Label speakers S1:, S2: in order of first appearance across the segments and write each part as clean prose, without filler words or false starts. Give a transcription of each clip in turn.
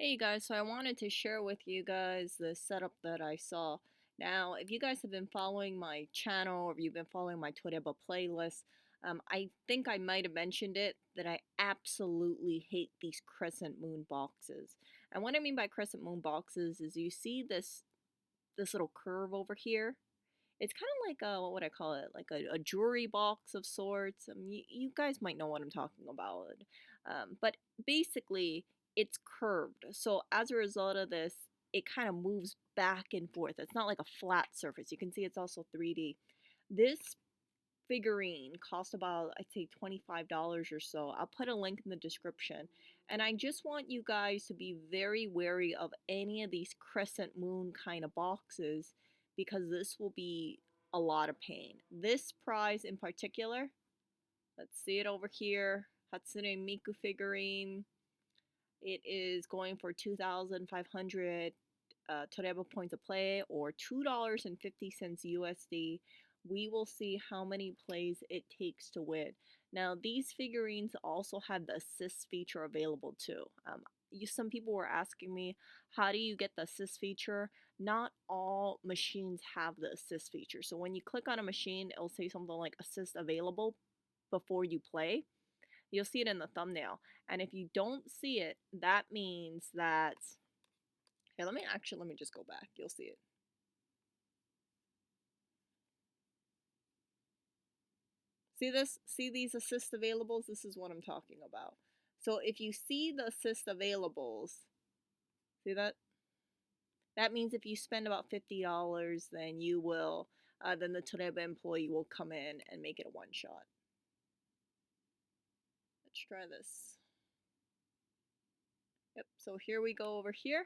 S1: Hey you guys, so I wanted to share with you guys the setup that I saw. Now, if you guys have been following my channel or if you've been following my Toreba playlist, I think I might have mentioned it that I absolutely hate these crescent moon boxes. And what I mean by crescent moon boxes is you see this little curve over here. It's kind of like a, what would I call it? Like a jewelry box of sorts. You guys might know what I'm talking about. But basically, it's curved. So as a result of this, it kind of moves back and forth. It's not like a flat surface. You can see it's also 3D. This figurine cost about, I'd say, $25 or so. I'll put a link in the description. And I just want you guys to be very wary of any of these crescent moon kind of boxes because this will be a lot of pain. This prize in particular, let's see it over here, Hatsune Miku figurine. It is going for 2,500 Toreba points of play or $2.50 USD. We will see how many plays it takes to win. Now, these figurines also have the assist feature available too. Some people were asking me, how do you get the assist feature? Not all machines have the assist feature. So when you click on a machine, it'll say something like assist available before you play. You'll see it in the thumbnail. And if you don't see it, that means that, here, let me just go back. You'll see it. See this? See these assist availables? This is what I'm talking about. So if you see the assist availables, see that? That means if you spend about $50, then then the Toreba employee will come in and make it a one shot. Let's try this. Yep, so here we go over here.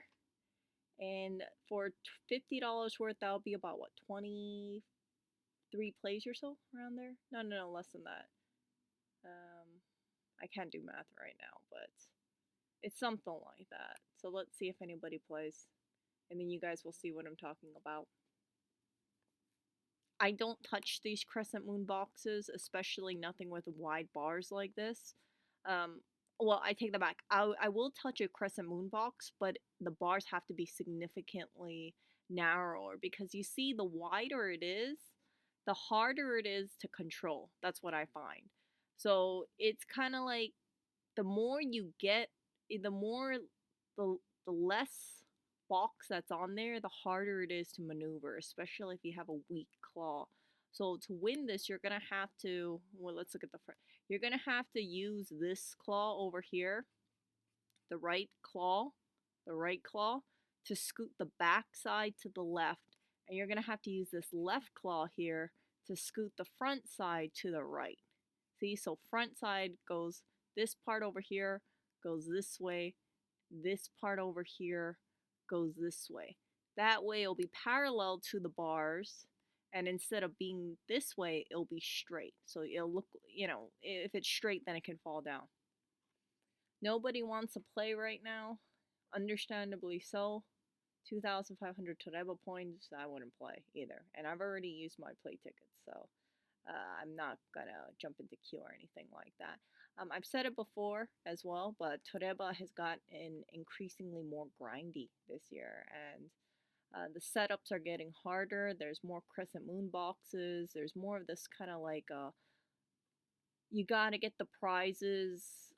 S1: And for $50 worth, that'll be about what, 23 plays or so around there? No, less than that. I can't do math right now, but it's something like that. So let's see if anybody plays. And then you guys will see what I'm talking about. I don't touch these crescent moon boxes, especially nothing with wide bars like this. Well, I take that back. I will touch a crescent moon box, but the bars have to be significantly narrower because you see, the wider it is, the harder it is to control. That's what I find. So it's kind of like the more you get, the more the the less box that's on there, the harder it is to maneuver, especially if you have a weak claw. So to win this, you're gonna have to, well, let's look at the front. You're gonna have to use this claw over here, the right claw, to scoot the back side to the left. And you're gonna have to use this left claw here to scoot the front side to the right. See, so front side goes, this part over here goes this way, this part over here goes this way. That way it'll be parallel to the bars, and instead of being this way, it'll be straight. So it'll look, if it's straight, then it can fall down. Nobody wants to play right now, understandably so. 2,500 Toreba points, I wouldn't play either. And I've already used my play tickets, so I'm not gonna jump into queue or anything like that. I've said it before as well, but Toreba has gotten increasingly more grindy this year, and the setups are getting harder. There's more crescent moon boxes. There's more of this kind of like you gotta get the prizes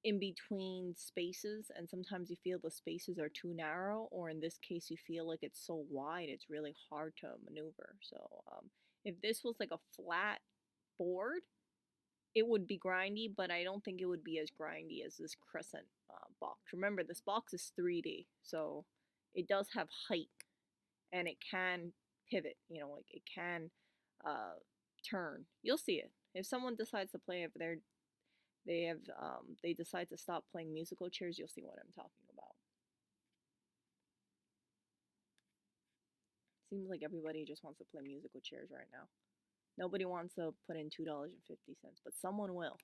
S1: in between spaces, and sometimes you feel the spaces are too narrow, or in this case, you feel like it's so wide, it's really hard to maneuver. So if this was like a flat board, it would be grindy, but I don't think it would be as grindy as this crescent box. Remember, this box is 3D, so it does have height, and it can pivot, like it can turn. You'll see it. If someone decides to play, if they decide to stop playing musical chairs, you'll see what I'm talking about. Seems like everybody just wants to play musical chairs right now. Nobody wants to put in $2.50, but someone will.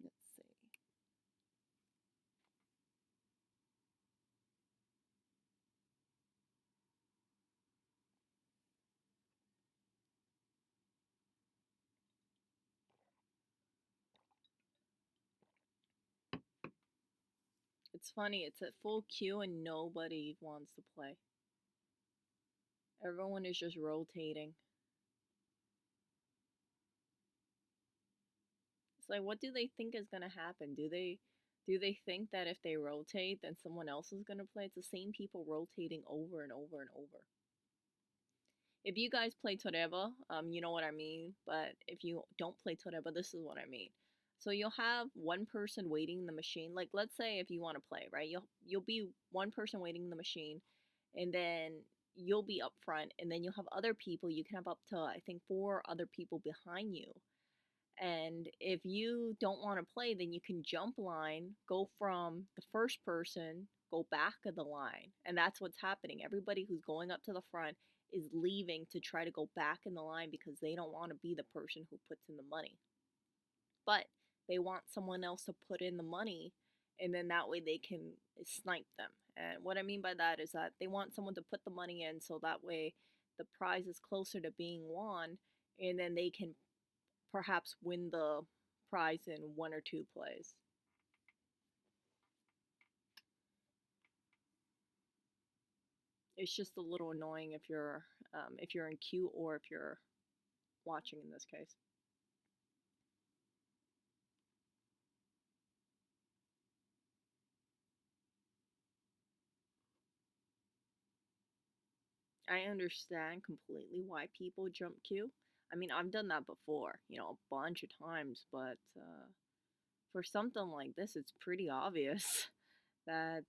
S1: Let's see. It's funny, it's at full queue and nobody wants to play. Everyone is just rotating. It's like, what do they think is gonna happen? Do they think that if they rotate, then someone else is gonna play? It's the same people rotating over and over and over. If you guys play Toreba, you know what I mean. But if you don't play Toreba, this is what I mean. So you'll have one person waiting in the machine. Like let's say if you want to play, right? You'll be one person waiting in the machine, and then you'll be up front, and then you'll have other people. You can have up to I think four other people behind you. And if you don't want to play, then you can jump line, go from the first person, go back of the line. And that's what's happening. Everybody who's going up to the front is leaving to try to go back in the line because they don't want to be the person who puts in the money. But they want someone else to put in the money, and then that way they can snipe them. And what I mean by that is that they want someone to put the money in so that way the prize is closer to being won, and then they can perhaps win the prize in one or two plays. It's just a little annoying if you're in queue or if you're watching in this case. I understand completely why people jump queue. I mean, I've done that before, a bunch of times, but for something like this, it's pretty obvious that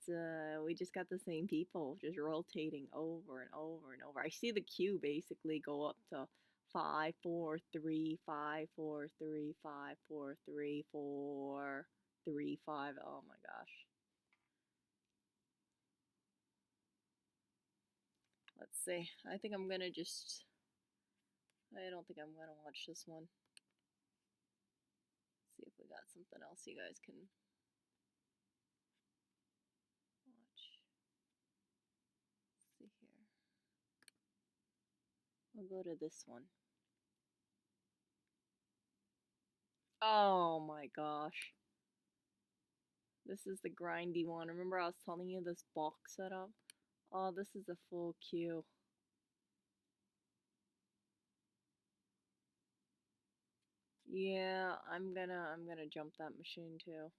S1: we just got the same people just rotating over and over and over. I see the queue basically go up to 5, 4, 3, 5, 4, 3, 5, 4, 3, 4, 3, 5. Oh my gosh. Let's see. I think I'm gonna just. I don't think I'm gonna watch this one. Let's see if we got something else you guys can watch. Let's see here. We'll go to this one. Oh my gosh. This is the grindy one. Remember I was telling you this box setup? Oh, this is a full queue. Yeah, I'm gonna jump that machine too.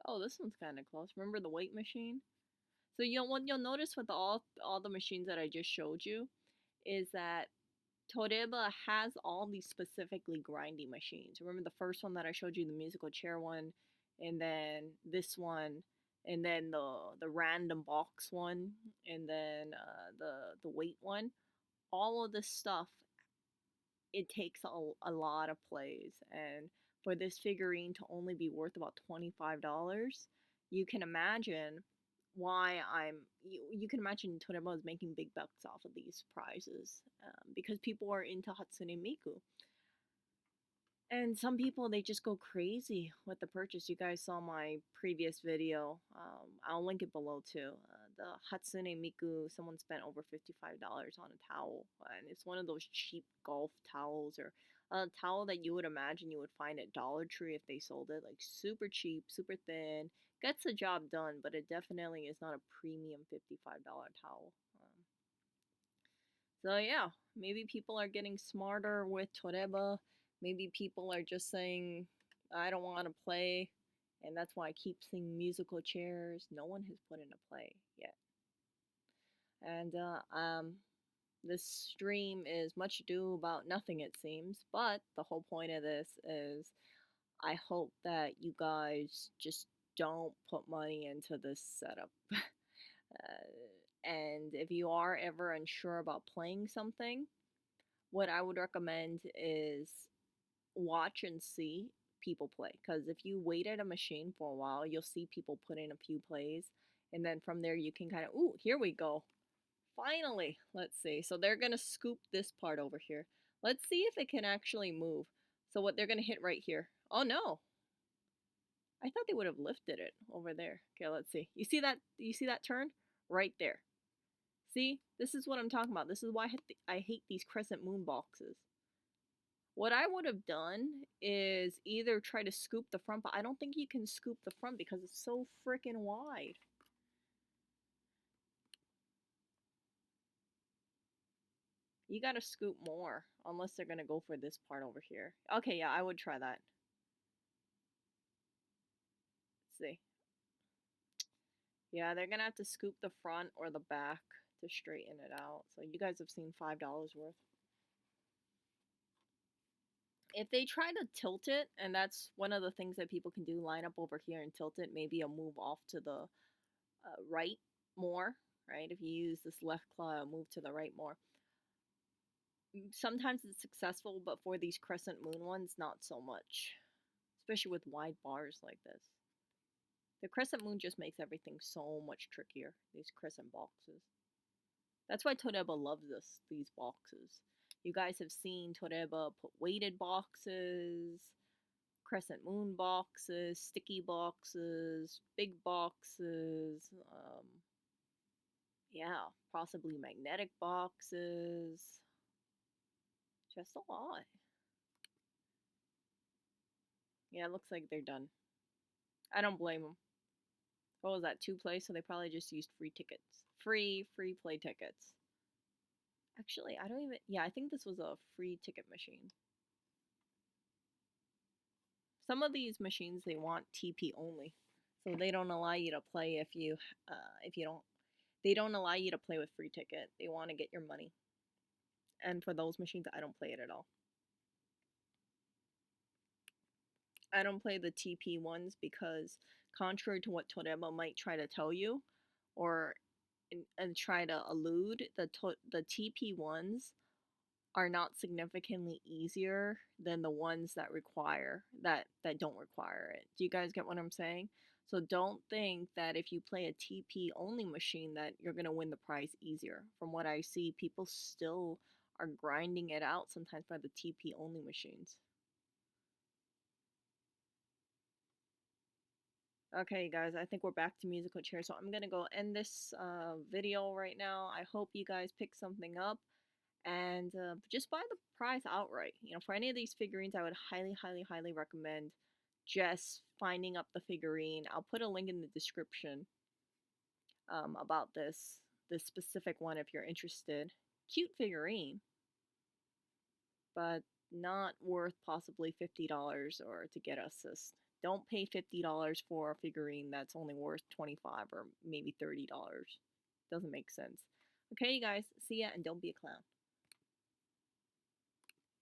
S1: Oh, this one's kind of close. Remember the weight machine? So what you'll notice with all the machines that I just showed you is that Toreba has all these specifically grindy machines. Remember the first one that I showed you, the musical chair one, and then this one, and then the random box one, and then the weight one. All of this stuff, it takes a lot of plays, and for this figurine to only be worth about $25, you can imagine why you can imagine Toreba is making big bucks off of these prizes, because people are into Hatsune Miku. And some people, they just go crazy with the purchase. You guys saw my previous video. I'll link it below too. The Hatsune Miku, someone spent over $55 on a towel. And it's one of those cheap golf towels, or a towel that you would imagine you would find at Dollar Tree if they sold it. Like super cheap, super thin. Gets the job done, but it definitely is not a premium $55 towel. So yeah, maybe people are getting smarter with Toreba. Maybe people are just saying, I don't want to play, and that's why I keep seeing musical chairs. No one has put in a play yet. And this stream is much ado about nothing, it seems. But the whole point of this is, I hope that you guys just don't put money into this setup. And if you are ever unsure about playing something, what I would recommend is watch and see people play. Because if you wait at a machine for a while, you'll see people put in a few plays. And then from there, you can kind of, ooh, here we go. Finally, let's see. So they're going to scoop this part over here. Let's see if it can actually move. So what they're going to hit right here. Oh, no. I thought they would have lifted it over there. Okay, let's see. You see that? You see that turn? Right there. See, this is what I'm talking about. This is why I hate these crescent moon boxes. What I would have done is either try to scoop the front, but I don't think you can scoop the front because it's so freaking wide. You gotta scoop more, unless they're gonna go for this part over here. Okay, yeah, I would try that. Let's see. Yeah, they're gonna have to scoop the front or the back to straighten it out. So you guys have seen $5 worth. If they try to tilt it, and that's one of the things that people can do, line up over here and tilt it, maybe a move off to the right more, right? If you use this left claw, move to the right more. Sometimes it's successful, but for these crescent moon ones, not so much. Especially with wide bars like this. The crescent moon just makes everything so much trickier, these crescent boxes. That's why Toreba loves these boxes. You guys have seen Toreba put weighted boxes, crescent moon boxes, sticky boxes, big boxes, yeah, possibly magnetic boxes. Just a lot. Yeah, it looks like they're done. I don't blame them. What was that, 2 play? So they probably just used free tickets. Free play tickets. Actually, I don't even, yeah, I think this was a free ticket machine. Some of these machines, they want TP only. So they don't allow you to play if you don't, they don't allow you to play with free ticket. They want to get your money. And for those machines, I don't play it at all. I don't play the TP ones because, contrary to what Toreba might try to tell you, or and try to allude, the TP ones are not significantly easier than the ones that don't require it. Do you guys get what I'm saying? So don't think that if you play a TP only machine that you're going to win the prize easier. From what I see, people still are grinding it out sometimes by the TP only machines. Okay, guys, I think we're back to musical chairs, so I'm gonna go end this video right now. I hope you guys pick something up and just buy the prize outright. You know, for any of these figurines, I would highly, highly, highly recommend just finding up the figurine. I'll put a link in the description about this specific one if you're interested. Cute figurine, but not worth possibly $50 or to get assist. Don't pay $50 for a figurine that's only worth $25 or maybe $30. Doesn't make sense. Okay, you guys, see ya and don't be a clown.